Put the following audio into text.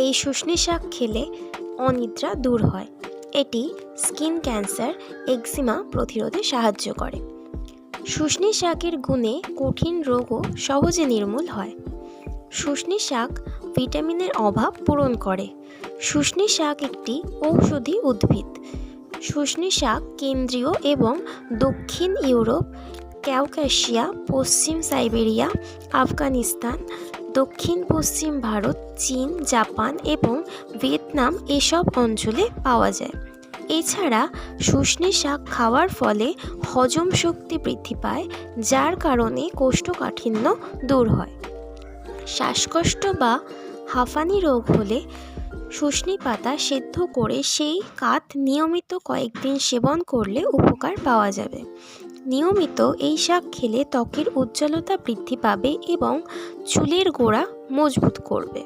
এই শুষ্নী শাক খেলে অনিদ্রা দূর হয়। এটি স্কিন ক্যান্সার, এক্সিমা প্রতিরোধে সাহায্য করে। শুষ্নী শাকের গুণে কঠিন রোগও সহজে নির্মূল হয়। শুষ্নী শাক ভিটামিনের অভাব পূরণ করে। শুষ্নী শাক একটি ঔষধি উদ্ভিদ। শুষ্নী শাক কেন্দ্রীয় এবং দক্ষিণ ইউরোপ, ক্যাউকাসিয়া, পশ্চিম সাইবেরিয়া, আফগানিস্তান, দক্ষিণ পশ্চিম ভারত, চীন, জাপান এবং ভিয়েতনাম এসব অঞ্চলে পাওয়া যায়। এছাড়া শুষ্নী শাক খাওয়ার ফলে হজম শক্তি বৃদ্ধি পায়, যার কারণে কোষ্ঠকাঠিন্য দূর হয়। শ্বাসকষ্ট বা হাঁফানি রোগ হলে শুষ্নী পাতা সেদ্ধ করে সেই কাত নিয়মিত কয়েকদিন সেবন করলে উপকার পাওয়া যাবে। নিয়মিত এই শাক খেলে ত্বকের উজ্জ্বলতা বৃদ্ধি পাবে এবং চুলের গোড়া মজবুত করবে।